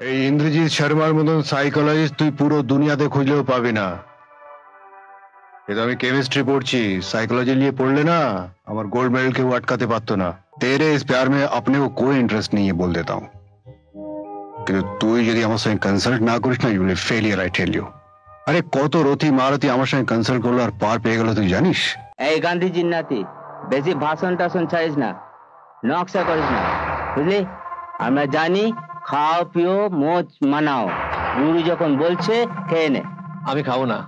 এই ইন্দ্রজিৎ শর্মার মতন সাইকোলজিস্ট তুই পুরো দুনিয়াতে খুঁজলেও পাবি না। ये तो আমি কেমিস্ট্রি পড়ছি, साइकोलॉजी लिए पढ़ले ना আমার गोल्ड मेडल কেউ আটকাতে পারতো না। तेरे इस प्यार में अपने को कोई इंटरेस्ट नहीं है बोल देता हूँ, কিন্তু তুই যদি আমার সঙ্গে কনসাল্ট না করিস না, you will failure, I tell you. আরে কত রথি মারতি আমার সঙ্গে কনসাল্ট করলো আর পার পেয়ে গেল তুই জানিস? এই গান্ধীজির নাতি, বেশি ভাষণ টাষণ ছাড়িস না, নকশা করিস না, বুঝলি? আমরা জানি খাও পিও মোজ মানাও, গুরু যখন বলছে খেয়ে নে। আমি খাবো না।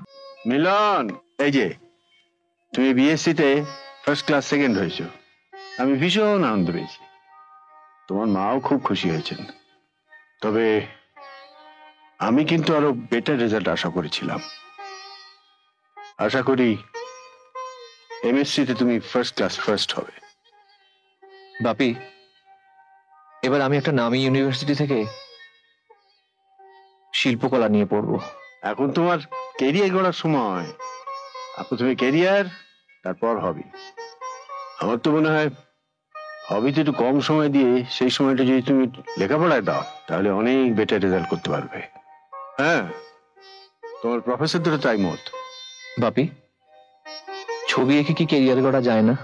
মিলন, এই যে তুমি বিএসসি তে ফার্স্ট ক্লাস সেকেন্ড হয়েছো, আমি ভীষণ আনন্দ পেয়েছি, তোমার মাও খুব খুশি হয়েছেন। তবে আমি কিন্তু আরো বেটার রেজাল্ট আশা করেছিলাম। আশা করি এমএসসি তে তুমি ফার্স্ট ক্লাস ফার্স্ট হবে। বাপি, এবার আমি একটা নামী ইউনিভার্সিটি থেকে শিল্পকলা নিয়ে পড়বো। এখন তোমার কেরিয়ার গড়ার সময়, প্রথমে কেরিয়ার তারপর হবি। আমার তো মনে হয় হবিতে একটু কম সময় দিয়ে সেই সময়টা যদি তুমি লেখাপড়ায় দাও তাহলে অনেক বেটার রেজাল্ট করতে পারবে। হ্যাঁ, তোমার প্রফেসরদেরও তাই মত। বাপি, ছবি এঁকে কি কেরিয়ার গড়া যায় না?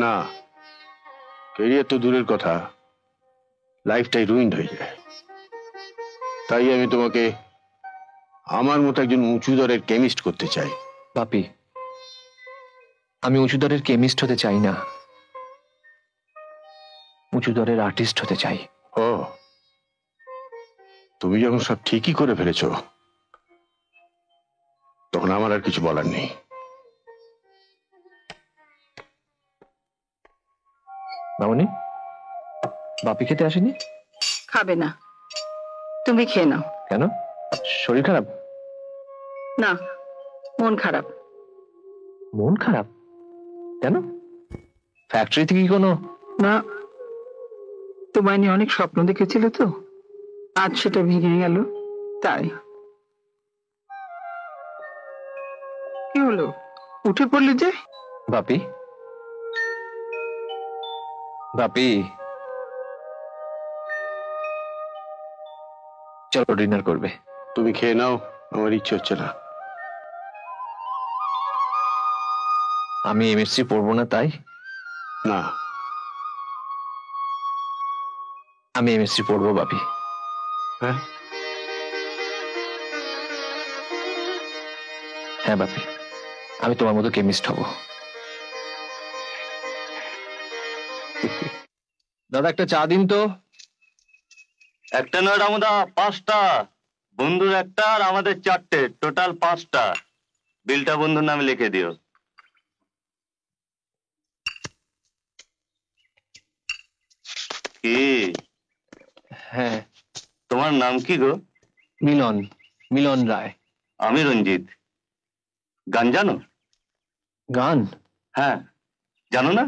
না, কেরিয়ার তো দূরের কথা, লাইফটাই রুইন্ড হয়ে যায়। তাই আমি তোমাকে আমার মতো একজন উঁচু দরের কেমিস্ট করতে চাই। বাপি, আমি উঁচু দরের কেমিস্ট হতে চাই না, উঁচু দরের আর্টিস্ট হতে চাই। ও, তুমি যখন সব ঠিকই করে ফেলেছো তখন আমার আর কিছু বলার নেই। মামনি, বাপি খেতে আসেনি? খাবে না, তুমি খেয়ে নাও। কেন? শরীর খারাপ? না, মন খারাপ। মন খারাপ কেন? ফ্যাক্টরি থেকে কি কোনো? না, তোমায় নিয়ে অনেক স্বপ্ন দেখেছিল তো, আজ সেটা ভেঙে গেল, তাই। কি হলো, উঠে পড়লে যে? বাপি, বাপি, চলো ডিনার করবে। তুমি খেয়ে নাও, আমার ইচ্ছে হচ্ছে না। আমি এমএসসি পড়বো না তাই? না, আমি এমএসসি পড়বো বাপি। হ্যাঁ হ্যাঁ বাপি, আমি তোমার মতো কেমিস্ট হব। দাদা একটা চা দিন তো। একটা নয় রামুদা, 5টা। বন্ধুর একটা আর আমাদের 4টে, টোটাল 5টা। বিলটা বন্ধুর নামে লিখে দিও। কি? হ্যাঁ। তোমার নাম কি গো? মিলন, মিলন রায়। আমি রঞ্জিত। গান জানো? গান? হ্যাঁ, জানো না?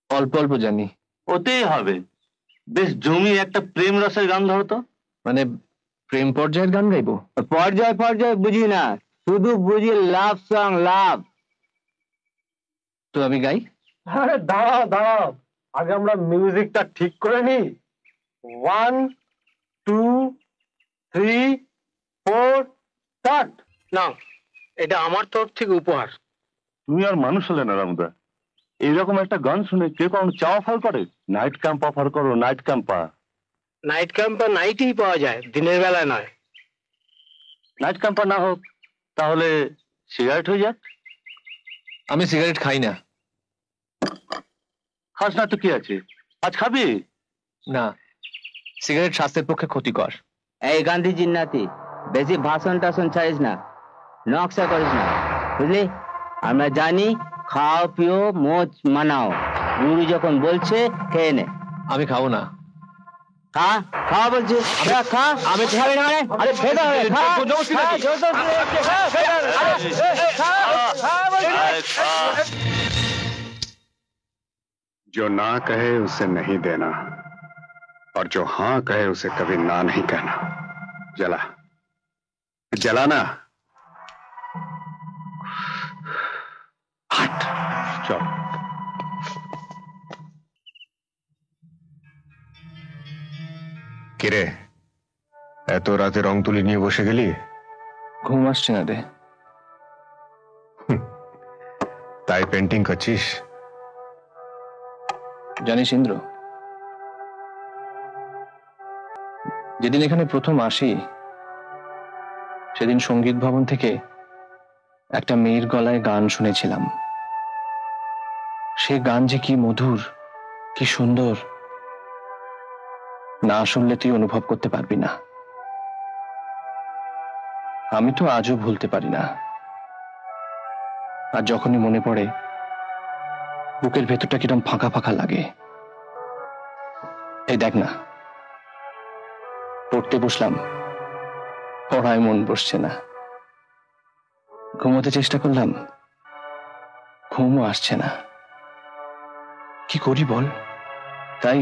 অল্প অল্প জানি। ওতেই হবে। বেশ জমি একটা প্রেম রসের গান ধরো তো। মানে প্রেম পর্যায়ের গান গাইবো? পর্যায় পর্যায় বুঝি না, শুধু বুঝি লাভ সং, লাভ। তো আমি গাই? আরে দাঁড়াও দাঁড়াও, আগে আমরা মিউজিকটা ঠিক করে নি। 1 2 3 4 স্টার্ট। না, এটা আমার তরফ থেকে উপহার। তুমি আর মানুষ হলে না রামুদা, এইরকম একটা গান শুনে কেউ কখনো চা অফার করে? নাইট ক্যাম্প অফার করো, নাইট ক্যাম্পা। নাইট ক্যাম্পা নাইটেই পাওয়া যায়, দিনের বেলায় নয়। নাইট ক্যাম্পা না হোক তাহলে সিগারেট হয়ে যাক। আমি সিগারেট খাই না। খাস না তো কি আছে, আজ খাবি? না, সিগারেট স্বাস্থ্যের পক্ষে ক্ষতিকর। এই গান্ধীজির নাতি, বেশি ভাষণ টাষণ ছাড়িস না, নকশা করিস না, বুঝলি? আমরা জানি খাও পিও মোজ মানাও, গুরু যখন বলছে খেয়ে নে। আমি খাবো না। খা, খাওয়া বলছি, আমরা খা। আমি খাবি না মানে? আরে ফেদা হবে, খা, খা, জোর জোর করে একটু খা, ফেদা হবে। আরে, খা, খা বলছি। जो ना कहे उसे नहीं देना, और जो हाँ कहे उसे कभी ना नहीं कहना। जला जलाना। हट, चल। কিরে, এত রাতে রং তুলি নিয়ে বসে গেলি? ঘুম আসছে না রে। তাই পেন্টিং করছিস? জানিস ইন্দ্র, যেদিন এখানে প্রথম আসি সেদিন সঙ্গীত ভবন থেকে একটা মেয়ের গলায় গান শুনেছিলাম। সে গান যে কি মধুর, কি সুন্দর, না শুনলে তুই অনুভব করতে পারবি না। আমি তো আজও ভুলতে পারি না। আর যখনই মনে পড়ে বুকের ভেতরটা কিরম ফাঁকা ফাঁকা লাগে। এই দেখ না, পড়তে বসলাম, পড়ায় মন বসছে না। ঘুমোতে চেষ্টা করলাম, ঘুমও আসছে না। কি করি বল? তাই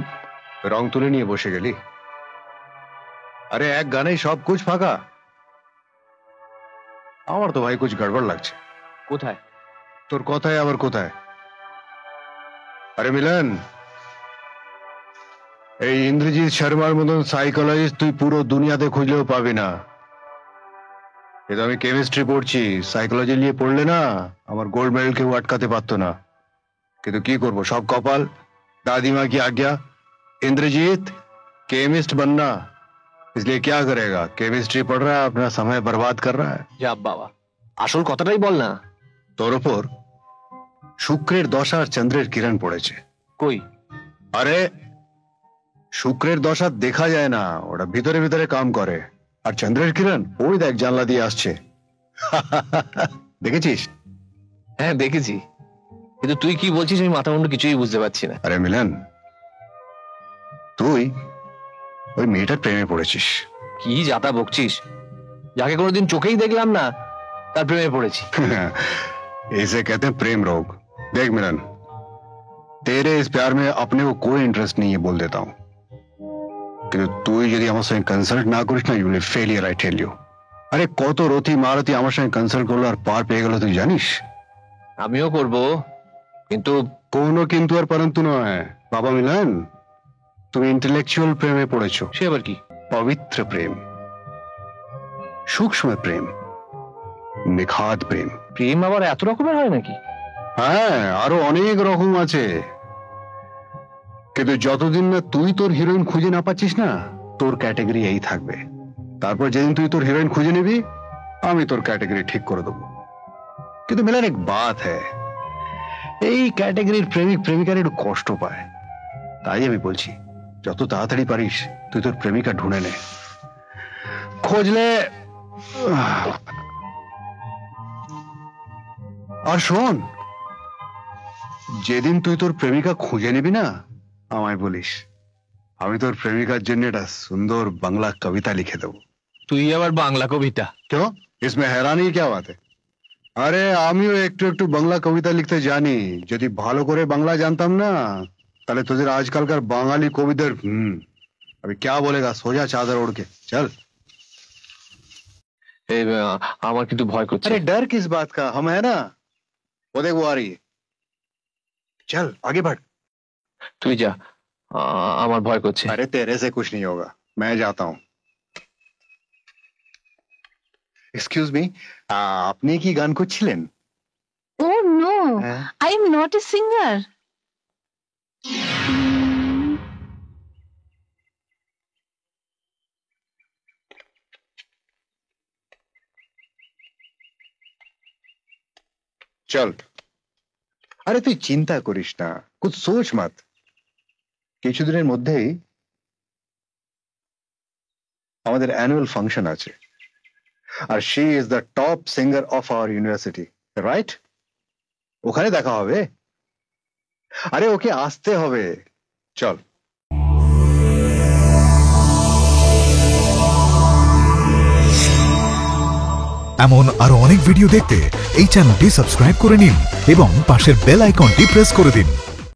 রং তুলে নিয়ে বসে গেলি? আরে এক গানেই সব কুছ ফাঁকা? আমার তো ভাই কুছ গড়বড় লাগছে। কোথায়? তোর কথায় আবার কোথায়? আরে মিলন, এই ইন্দ্রজিৎ শর্মার মতন সাইকোলজিস্ট তুই পুরো দুনিয়াতে খুঁজলেও পাবি না। কিন্তু আমি কেমিস্ট্রি পড়ছি, সাইকোলজি নিয়ে পড়লে না আমার গোল্ড মেডেল কেউ আটকাতে পারতো না। কিন্তু কি করবো, সব কপাল, दादीमाँ की आज्ञा। इंद्रजीत केमिस्ट बनना, इसलिए क्या करेगा, केमिस्ट्री पढ़ रहा है, अपना समय बर्बाद कर रहा है। যা বাবা, আসল কথাটাই বল না। তোর ওপর শুক্রের দশা আর চন্দ্রের কিরণ পড়েছে। কই? আরে শুক্রের দশা দেখা যায় না, ওটা ভিতরে ভিতরে কাম করে। আর চন্দ্রের কিরণ ওই দেখ জানলা দিয়ে আসছে। দেখেছিস? হ্যাঁ দেখেছি, কিন্তু তুই কি বলছিস আমি মাথা মুন্ডু কিছুই বুঝতে পারছি না। আরে মিলন, তুই ওই মেয়েটার প্রেমে পড়েছিস। কি যাতা বকছিস? যাকে কোনোদিন চোখেই দেখলাম না তার প্রেমে পড়েছি। इसे कहते हैं प्रेम रोग। देख मिलन, तेरे इस प्यार में अपने को कोई इंटरेस्ट नहीं है बोल देता हूं, কিন্তু তুই যদি আমার সঙ্গে কনসাল্ট না করিস না, you will failure, I tell you. আরে কত রতি মারতি আমার সঙ্গে কনসাল্ট করলো আর পার পেয়ে গেল, তুই জানিস? আমিও করব, কিন্তু কোনো কিন্তু আর পরন্তু নয় বাবা মিলন। তুমি ইন্টেলেকচুয়াল প্রেমে পড়েছো। সে আবার কি? পবিত্র প্রেম, সূক্ষ্ম প্রেম, নিখাদ প্রেম। প্রেম আবার এত রকমের হয় নাকি? হ্যাঁ, আরো অনেক রকম আছে। কিন্তু যতদিন না তুই তোর হিরোইন খুঁজে না পাচ্ছিস না, তোর ক্যাটাগরি এই থাকবে। তারপর যেদিন তুই তোর হিরোইন খুঁজে নিবি, আমি তোর ক্যাটাগরি ঠিক করে দেবো। কিন্তু মিলন এক বাত হ্যায়, এই ক্যাটাগরির প্রেমিক প্রেমিকার একটু কষ্ট পায়। তাই আমি বলছি যত তাড়াতাড়ি পারিস তুই তোর প্রেমিকা ঢুঁড়ে নে, খোঁজলে। আর শোন, যেদিন তুই তোর প্রেমিকা খুঁজে নিবি না, আমায় বলিস, আমি তোর প্রেমিকার জন্য একটা সুন্দর বাংলা কবিতা লিখে দেবো। তুই আবার বাংলা কবিতা? क्यों, इसमें हैरानी क्या बात है? আরে আমিও একটু একটু বাংলা কবিতা লিখতে জানি। যদি ভালো করে বাংলা জানতাম না, তাহলে তোদের আজকালকার বাঙালি কবিদের अभी क्या बोलेगा, सोजा चादर ओढ़ के चल। আমার কিন্তু ভয় করছে। अरे डर किस बात का, हम है ना, वो देख वो आ रही है, चल आगे बढ़। তুই যা, আমার ভয় করছে। अरे तेरे से कुछ नहीं होगा, मैं जाता हूँ। एक्सक्यूज मी, আপনি কি গান করছিলেন? Oh no, I am not a singer. চল। আরে তুই চিন্তা করিস না, কুছ সোচ মত, কিছুদিনের মধ্যেই আমাদের অ্যানুয়াল ফাংশন আছে, আর she is the top singer of our university, right? ওখানে দেখা হবে। আরে ওকে আসতে হবে, চল। এমন আরো অনেক ভিডিও দেখতে এই চ্যানেলটি সাবস্ক্রাইব করে নিন এবং পাশের বেল আইকনটি প্রেস করে দিন।